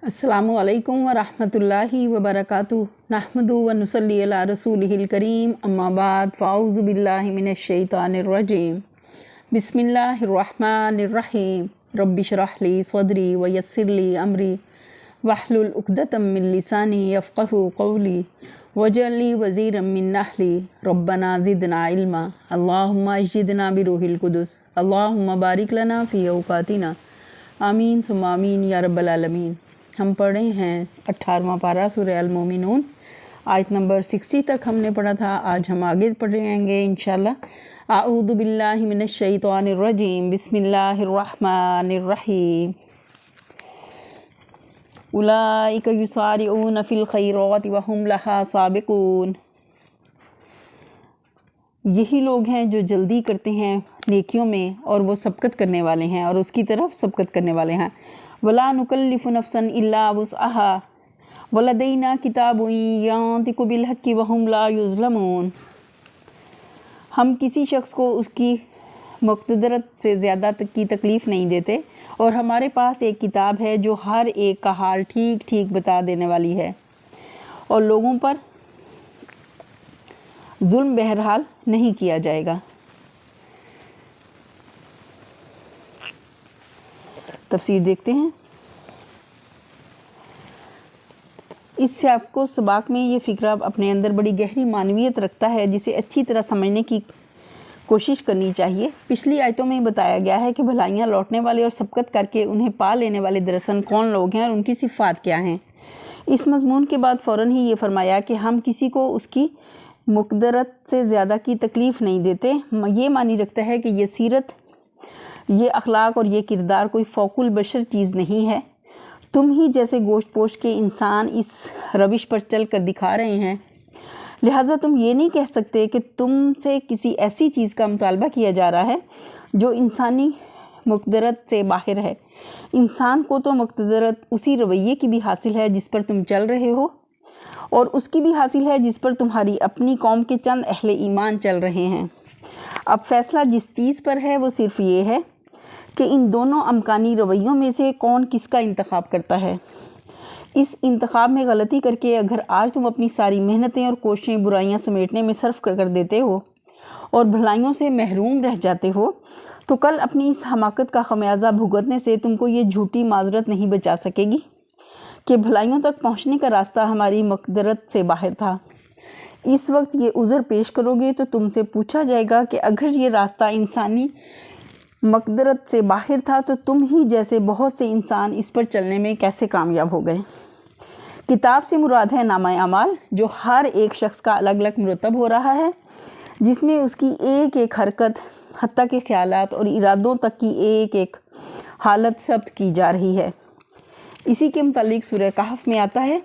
अस्सलामु अलैकुम व रहमतुल्लाहि व बरकातुहू नहमदु व नुसल्ली अला रसूलिहिल करीम अम्मा बाद फ़ाऊज़ु बिल्लाहि मिनश शैतानिर रजीम बिस्मिल्लाहिर रहमानिर रहीम रब्बि इश्रह ली सदरी व यस्सिर ली अमरी वहलुल उक़दतम मिन लिसानी यफ़क़हू क़ौली वजअल ली वज़ीरम मिन अहली रब्बना ज़िदना इल्मा अल्लाहुम्मा अय्यिदना बिरूहिल क़ुदुस अल्लाहुम्मा बारिक लना फ़ी औक़ातिना आमीन सुम्मा आमीन या रब्बल आलमीन। हम पढ़ रहे हैं 18वां पारा सूरह अल मोमिनून, आयत नंबर 60 तक हमने पढ़ा था। आज हम आगे पढ़ रहेंगे इंशाल्लाह। आऊज़ु बिल्लाहि मिनश शैतानिर रजीम बिस्मिल्लाहिर रहमानिर रहीम उलाइका युसारिऊन फ़िल खैराति व हुम लहा साबिकून। यही लोग हैं जो जल्दी करते हैं नेकियों में और वो सबकत करने वाले हैं और उसकी तरफ सबकत करने वाले हैं। वला नुकल्लिफु नफ्सन इल्ला वुस्अहा वलदैना किताबुन यंतिकु बिल हक्कि व हुम ला युज़लमून। हम किसी शख्स को उसकी मुक़द्दरत से ज़्यादा की तकलीफ़ नहीं देते और हमारे पास एक किताब है जो हर एक का हाल ठीक ठीक बता देने वाली है और लोगों पर जुल्म बहरहाल नहीं किया जाएगा। तफसीर देखते हैं। इससे आपको सबाक में ये फ़िक्रा अपने अंदर बड़ी गहरी मानवियत रखता है जिसे अच्छी तरह समझने की कोशिश करनी चाहिए। पिछली आयतों में बताया गया है कि भलाइयाँ लौटने वाले और सबकत करके उन्हें पा लेने वाले दरअसल कौन लोग हैं और उनकी सिफ़ात क्या हैं। इस मज़मून के बाद फ़ौरन ही ये फरमाया कि हम किसी को उसकी मुक़द्दरत से ज़्यादा की तकलीफ़ नहीं देते। ये मानी रखता है कि ये सीरत, ये अखलाक और ये किरदार कोई फ़ौकुल बशर चीज़ नहीं है। तुम ही जैसे गोश्त पोश के इंसान इस रविश पर चल कर दिखा रहे हैं, लिहाजा तुम ये नहीं कह सकते कि तुमसे किसी ऐसी चीज़ का मुतालबा किया जा रहा है जो इंसानी मुक़द्दरत से बाहर है। इंसान को तो मुक़द्दरत उसी रवैये की भी हासिल है जिस पर तुम चल रहे हो और उसकी भी हासिल है जिस पर तुम्हारी अपनी कौम के चंद अहले ईमान चल रहे हैं। अब फ़ैसला जिस चीज़ पर है वो सिर्फ़ ये है कि इन दोनों अमकानी रवैयों में से कौन किसका इंतखाब करता है। इस इंतखाब में गलती करके अगर आज तुम अपनी सारी मेहनतें और कोशिशें बुराइयां समेटने में सर्फ कर देते हो और भलाइयों से महरूम रह जाते हो तो कल अपनी इस हमाकत का खमियाजा भुगतने से तुमको ये झूठी माजरत नहीं बचा सकेगी कि भलाइयों तक पहुंचने का रास्ता हमारी मक़दरत से बाहर था। इस वक्त ये उज़र पेश करोगे तो तुमसे पूछा जाएगा कि अगर ये रास्ता इंसानी मक़दरत से बाहर था तो तुम ही जैसे बहुत से इंसान इस पर चलने में कैसे कामयाब हो गए। किताब से मुराद है नामा अमाल, जो हर एक शख्स का अलग अलग मुरतब हो रहा है, जिसमें उसकी एक एक हरकत हत्ता के ख्यालात और इरादों तक की एक एक हालत ज़ब्त की जा रही है। इसी के मुतालिक सूरह कहफ़ में आता है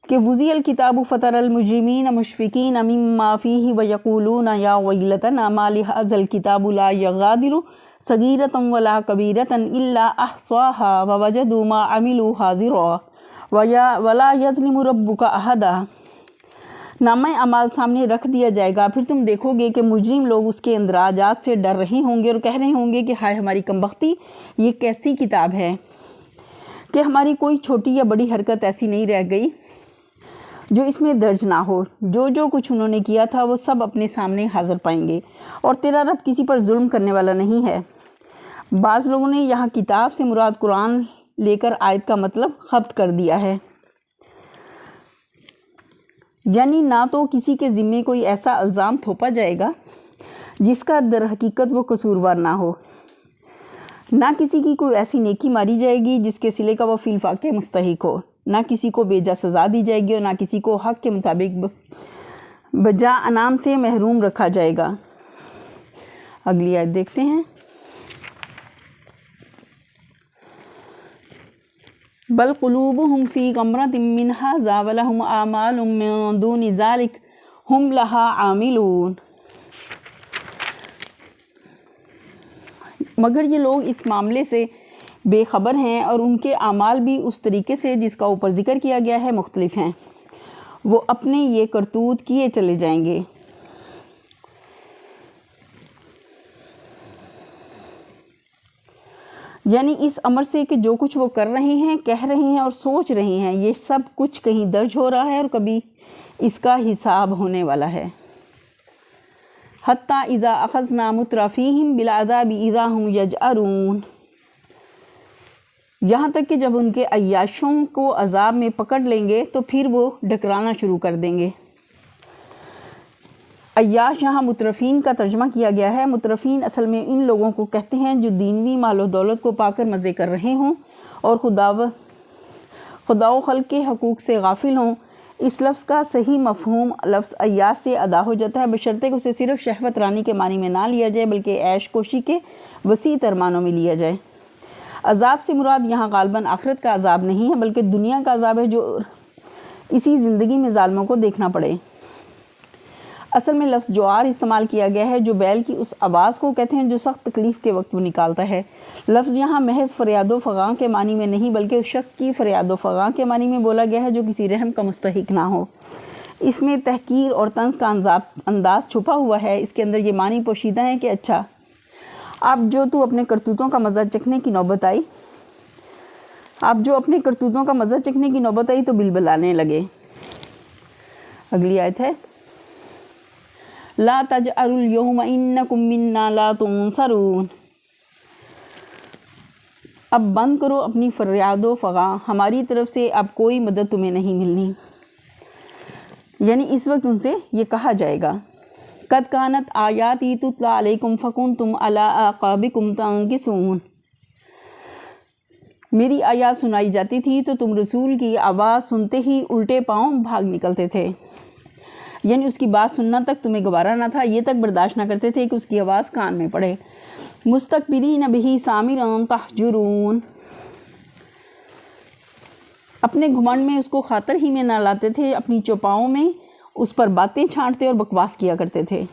कि वुज़ियल किताबु फ़तरल मुजरिमीन मुशफ़िकीन मिम्मा फ़ीहि व यक़ूलून या वैलतना मा लिहाज़ल किताबु ला यग़ादिरु सगीरतन वला कबीरतन इल्ला अहसाहा व वजदू मा अमिलू हाज़िरा वला यज़लिमु रब्बुका अहदा। नामा अमाल सामने रख दिया जाएगा, फिर तुम देखोगे कि मुजरिम लोग उसके अंदराजात से डर रहे होंगे और कह रहे होंगे कि हाय हमारी कमबख्ती, ये कैसी किताब है कि हमारी कोई छोटी या बड़ी हरकत ऐसी नहीं रह गई जो इसमें दर्ज ना हो। जो जो कुछ उन्होंने किया था वो सब अपने सामने हाज़िर पाएंगे और तेरा रब किसी पर जुल्म करने वाला नहीं है। बाज़ लोगों ने यहाँ किताब से मुराद कुरान लेकर आयत का मतलब ख़ब्त कर दिया है, यानी ना तो किसी के ज़िम्मे कोई ऐसा इल्ज़ाम थोपा जाएगा जिसका दर हकीकत वो कसूरवार ना हो, ना किसी की कोई ऐसी नेकी मारी जाएगी जिसके सिले का वो फ़िलवाक़े मुस्तहिक हो, ना किसी को बेजा सज़ा दी जाएगी और ना किसी को हक़ के मुताबिक बजा अनाम से महरूम रखा जाएगा। अगली आयत देखते हैं। बल क़ुलूबुहुम फ़ी ग़मरतिन मिन हाज़ा व लहुम आमालुम मिन दूनि ज़ालिक हुम लहा आमिलून। मगर ये लोग इस मामले से बेखबर हैं और उनके आमाल भी उस तरीके से जिसका ऊपर ज़िक्र किया गया है मुख्तलिफ हैं। वो अपने ये करतूत किए चले जाएंगे। یعنی اس امر سے کہ جو کچھ وہ کر رہے ہیں، کہہ رہے ہیں اور سوچ رہے ہیں، یہ سب کچھ کہیں درج ہو رہا ہے اور کبھی اس کا حساب ہونے والا ہے۔ حتیٰ اذا اخذنا مترفیہم بالعذاب اذا ہم یجأرون، یہاں تک کہ جب ان کے عیاشوں کو عذاب میں پکڑ لیں گے تو پھر وہ ڈکرانا شروع کر دیں گے۔ عیاش یہاں مترفین کا ترجمہ کیا گیا ہے۔ مترفین اصل میں ان لوگوں کو کہتے ہیں جو دینوی مال و دولت کو پا کر مزے کر رہے ہوں اور خدا و خلق کے حقوق سے غافل ہوں۔ اس لفظ کا صحیح مفہوم لفظ عیاش سے ادا ہو جاتا ہے، بشرطے کہ اسے صرف شہوت رانی کے معنی میں نہ لیا جائے بلکہ عیش کوشی کے وسیع تر معنوں میں لیا جائے۔ عذاب سے مراد یہاں غالباً آخرت کا عذاب نہیں ہے بلکہ دنیا کا عذاب ہے جو اسی زندگی میں ظالموں کو دیکھنا پڑے۔ اصل میں لفظ جوار استعمال کیا گیا ہے جو بیل کی اس آواز کو کہتے ہیں جو سخت تکلیف کے وقت وہ نکالتا ہے۔ لفظ یہاں محض فریاد و فغاں کے معنی میں نہیں بلکہ اس شخص کی فریاد و فغاں کے معنی میں بولا گیا ہے جو کسی رحم کا مستحق نہ ہو۔ اس میں تحقیر اور طنز کا انداز چھپا ہوا ہے۔ اس کے اندر یہ معنی پوشیدہ ہے کہ اچھا اب جو اپنے کرتوتوں کا مزہ چکھنے کی نوبت آئی تو بلبلانے لگے۔ اگلی آیت ہے لا تجأروا اليوم انکم منا لا تنصرون، اب بند کرو اپنی فریاد و فغاں، ہماری طرف سے اب کوئی مدد تمہیں نہیں ملنی۔ یعنی اس وقت ان سے یہ کہا جائے گا قد کانت آیاتی تتلی علیکم فکنتم علی اعقابکم تنکصون، میری آیات سنائی جاتی تھی تو تم رسول کی آواز سنتے ہی الٹے پاؤں بھاگ نکلتے تھے۔ یعنی اس کی بات سننا تک تمہیں گوارا نہ تھا، یہ تک برداشت نہ کرتے تھے کہ اس کی آواز کان میں پڑے۔ مستکبرین بہ سامرا تہجرون، اپنے گھمنڈ میں اس کو خاطر ہی میں نہ لاتے تھے، اپنی چوپاؤں میں اس پر باتیں چھانٹتے اور بکواس کیا کرتے تھے۔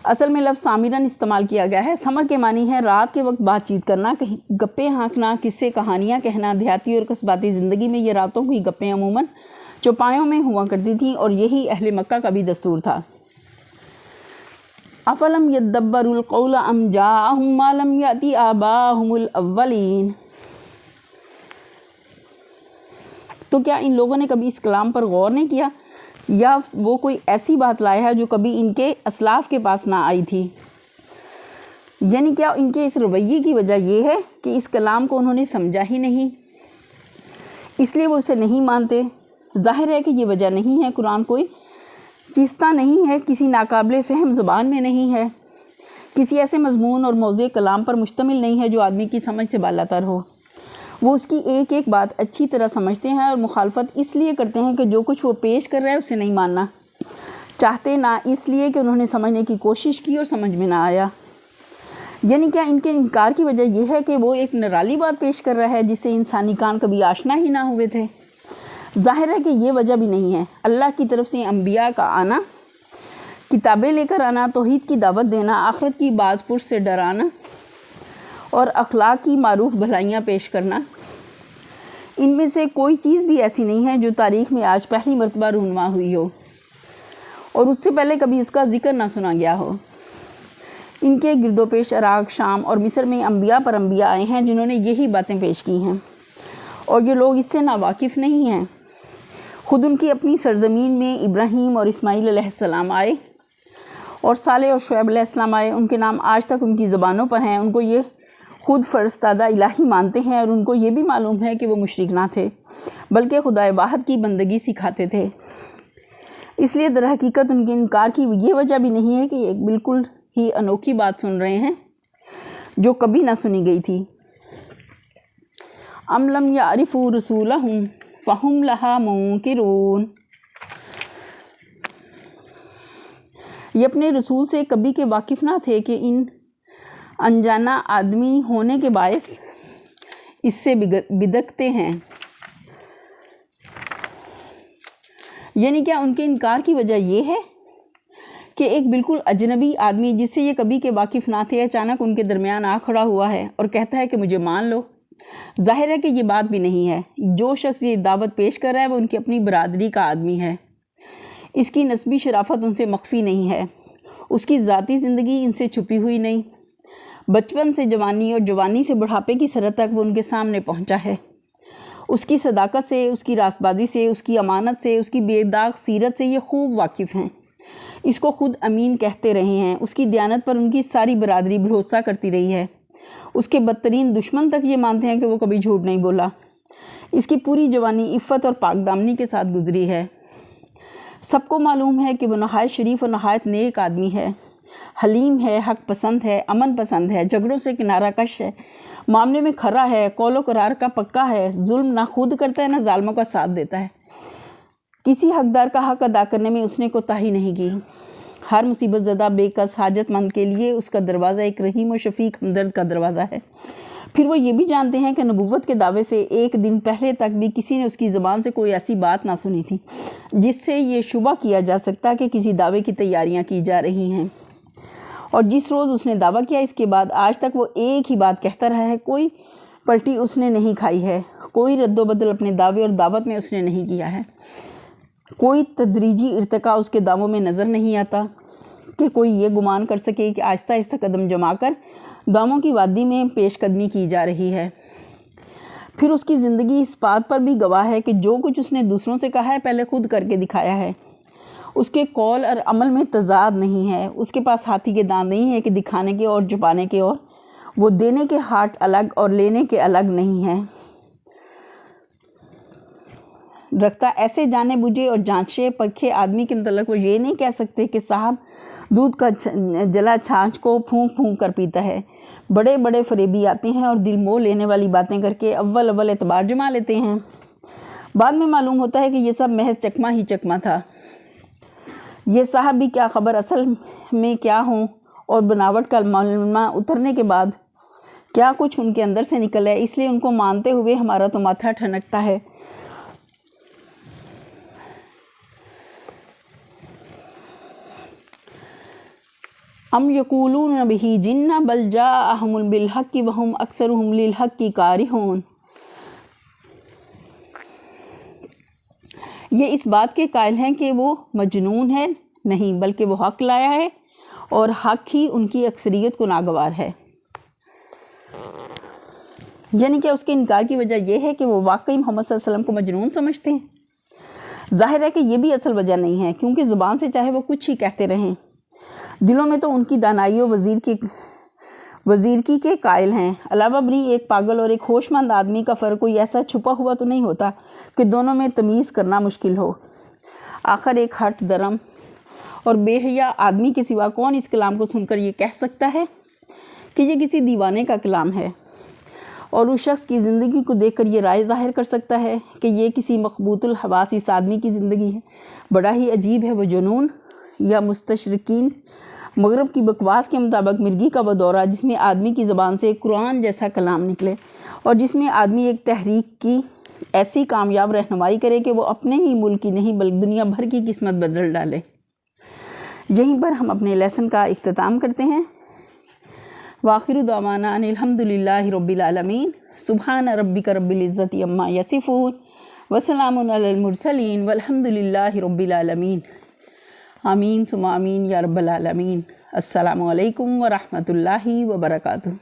اصل میں لفظ سامرن استعمال کیا گیا ہے۔ سمر کے معنی ہے رات کے وقت بات چیت کرنا، گپے ہانکنا، قصے کہانیاں کہنا۔ دیہاتی اور قصباتی زندگی میں یہ راتوں کی گپیں عموماً چوپایوں میں ہوا کرتی تھیں اور یہی اہل مکہ کا بھی دستور تھا۔ افلم یدبروا القول ام جاءہم ما لم یأت آباءہم الاولین، تو کیا ان لوگوں نے کبھی اس کلام پر غور نہیں کیا یا وہ کوئی ایسی بات لایا ہے جو کبھی ان کے اسلاف کے پاس نہ آئی تھی؟ یعنی کیا ان کے اس رویے کی وجہ یہ ہے کہ اس کلام کو انہوں نے سمجھا ہی نہیں، اس لیے وہ اسے نہیں مانتے؟ ظاہر ہے کہ یہ وجہ نہیں ہے۔ قرآن کوئی چیستہ نہیں ہے، کسی ناقابل فہم زبان میں نہیں ہے، کسی ایسے مضمون اور موضوع کلام پر مشتمل نہیں ہے جو آدمی کی سمجھ سے بالاتر ہو۔ وہ اس کی ایک ایک بات اچھی طرح سمجھتے ہیں اور مخالفت اس لیے کرتے ہیں کہ جو کچھ وہ پیش کر رہا ہے اسے نہیں ماننا چاہتے، نہ اس لیے کہ انہوں نے سمجھنے کی کوشش کی اور سمجھ میں نہ آیا۔ یعنی کیا ان کے انکار کی وجہ یہ ہے کہ وہ ایک نرالی بات پیش کر رہا ہے جس سے انسانی کان کبھی آشنا ہی نہ ہوئے تھے؟ ظاہر ہے کہ یہ وجہ بھی نہیں ہے۔ اللہ کی طرف سے انبیاء کا آنا، کتابیں لے کر آنا، توحید کی دعوت دینا، آخرت کی باز پرس سے ڈرانا اور اخلاق کی معروف بھلائیاں پیش کرنا، ان میں سے کوئی چیز بھی ایسی نہیں ہے جو تاریخ میں آج پہلی مرتبہ رونما ہوئی ہو اور اس سے پہلے کبھی اس کا ذکر نہ سنا گیا ہو۔ ان کے گرد و پیش عراق، شام اور مصر میں انبیاء پر انبیاء آئے ہیں جنہوں نے یہی باتیں پیش کی ہیں اور یہ لوگ اس سے ناواقف نہیں ہیں۔ خود ان کی اپنی سرزمین میں ابراہیم اور اسماعیل علیہ السلام آئے اور صالح اور شعیب علیہ السلام آئے، ان کے نام آج تک ان کی زبانوں پر ہیں۔ ان کو یہ خود فرستادہ الہی مانتے ہیں اور ان کو یہ بھی معلوم ہے کہ وہ مشرک نہ تھے بلکہ خدا واحد کی بندگی سکھاتے تھے۔ اس لیے در حقیقت ان کے انکار کی یہ وجہ بھی نہیں ہے کہ ایک بالکل ہی انوکھی بات سن رہے ہیں جو کبھی نہ سنی گئی تھی۔ ام لم یعرفوا رسولہم فہم لہا منکرون، یہ اپنے رسول سے کبھی کے واقف نہ تھے کہ ان انجانا آدمی ہونے کے باعث اس سے بدکتے ہیں۔ یعنی کیا ان کے انکار کی وجہ یہ ہے کہ ایک بالکل اجنبی آدمی جس سے یہ کبھی کے واقف نہ تھے اچانک ان کے درمیان آ کھڑا ہوا ہے اور کہتا ہے کہ مجھے مان لو؟ ظاہر ہے کہ یہ بات بھی نہیں ہے۔ جو شخص یہ دعوت پیش کر رہا ہے وہ ان کی اپنی برادری کا آدمی ہے، اس کی نسبی شرافت ان سے مخفی نہیں ہے، اس کی ذاتی زندگی ان سے چھپی ہوئی نہیں، बचपन से जवानी और जवानी से बुढ़ापे की सरहद तक वो उनके सामने पहुंचा है। उसकी सदाकत से, उसकी रास्तबाजी से, उसकी अमानत से, उसकी बेदाग सीरत से ये खूब वाकिफ़ हैं। इसको ख़ुद अमीन कहते रहे हैं। उसकी दयानत पर उनकी सारी बरादरी भरोसा करती रही है। उसके बदतरीन दुश्मन तक ये मानते हैं कि वो कभी झूठ नहीं बोला। इसकी पूरी जवानी इफ़्फ़त और पाकदामनी के साथ गुजरी है। सबको मालूम है कि वो नहायत शरीफ और नहायत नेक आदमी है, हलीम है, हक पसंद है, अमन पसंद है, झगड़ों से किनारा कश है, मामले में खरा है, कौलो करार का पक्का है, जुल्म ना खुद करता है ना जालिमों का साथ देता है। किसी हकदार का हक अदा करने में उसने कोताही नहीं की। हर मुसीबत ज़दा बेकस हाजतमंद के लिए उसका दरवाज़ा एक रहीम और शफीक हमदर्द का दरवाज़ा है। फिर वो ये भी जानते हैं कि नबूवत के दावे से एक दिन पहले तक भी किसी ने उसकी ज़बान से कोई ऐसी बात ना सुनी थी जिससे ये शुबा किया जा सकता कि किसी दावे की तैयारियां की जा रही हैं। और जिस रोज़ उसने दावा किया, इसके बाद आज तक वो एक ही बात कहता रहा है। कोई पलटी उसने नहीं खाई है, कोई रद्दोबदल अपने दावे और दावत में उसने नहीं किया है, कोई तदरीजी इर्तिका उसके दावों में नज़र नहीं आता कि कोई ये गुमान कर सके कि आहिस्ता आहिस्ता कदम जमा कर दामों की वादी में पेशकदमी की जा रही है। फिर उसकी ज़िंदगी इस बात पर भी गवाह है कि जो कुछ उसने दूसरों से कहा है पहले खुद करके दिखाया है। उसके कौल और अमल में तज़ाद नहीं है। उसके पास हाथी के दांत नहीं है कि दिखाने के और छुपाने के, और वो देने के हाथ अलग और लेने के अलग नहीं है रखता। ऐसे जाने बुझे और जांचे परखे आदमी के मतलब वो ये नहीं कह सकते कि साहब दूध का जला छाछ को फूंक फूंक कर पीता है। बड़े बड़े फरेबी आते हैं और दिल मोह लेने वाली बातें करके अव्वल एतबार जमा लेते हैं। बाद में मालूम होता है कि ये सब महज चकमा ही चकमा था। ये साहब भी क्या खबर असल में क्या हों, और बनावट का मालूमा उतरने के बाद क्या कुछ उनके अंदर से निकल है। इसलिए उनको मानते हुए हमारा तो माथा ठनकता है। अम यकूलून बिही जिन्ना बल जाअहुम बिल हक़्क़ि वहुम अक्सरुहुम लिल हक़्क़ि कारिहून। ये इस बात के कायल हैं कि वो मजनून है, नहीं बल्कि वो हक़ लाया है और हक़ ही उनकी अक्सरियत को नागवार है। यानी कि उसके इनकार की वजह यह है कि वो वाकई मोहम्मद सल्लल्लाहु अलैहि वसल्लम को मजनून समझते हैं। ज़ाहिर है कि ये भी असल वजह नहीं है, क्योंकि ज़ुबान से चाहे वो कुछ ही कहते रहें, दिलों में तो उनकी दानाई और वज़ीरकी के कायल हैं। अलावा बरी एक पागल और एक होशमंद आदमी का फ़र्क कोई ऐसा छुपा हुआ तो नहीं होता कि दोनों में तमीज़ करना मुश्किल हो। आखिर एक हट दरम और बेहया आदमी के सिवा कौन इस कलाम को सुनकर ये कह सकता है कि ये किसी दीवाने का कलाम है, और उस शख्स की ज़िंदगी को देखकर ये राय ज़ाहिर कर सकता है कि ये किसी मखबूतुल हवास इस आदमी की ज़िंदगी है। बड़ा ही अजीब है वो जुनून या मुस्तशरिकीन मगरब की बकवास के मुताबिक मिर्गी का वो दौरा जिसमें आदमी की ज़बान से कुरान जैसा कलाम निकले और जिसमें आदमी एक तहरीक की ऐसी कामयाब रहनुमाई करे कि वो अपने ही मुल्क की नहीं बल्कि दुनिया भर की किस्मत बदल डाले। यहीं पर हम अपने लेसन का इख्तिताम करते हैं। वाखिरु दावाना अनिल हम्दुलिल्लाहि रब्बिल आलमीन। सुब्हान रब्बिका रब्बिल इज़्ज़ति अम्मा यसिफून व सलामुन अलल मुरसलीन वल्हम्दुलिल्लाहि रब्बिल आलमीन। आमीन सुम्मा आमीन या रब्बल आलमीन। अस्सलामु अलैकुम व रहमतुल्लाहि व बरकातुहू।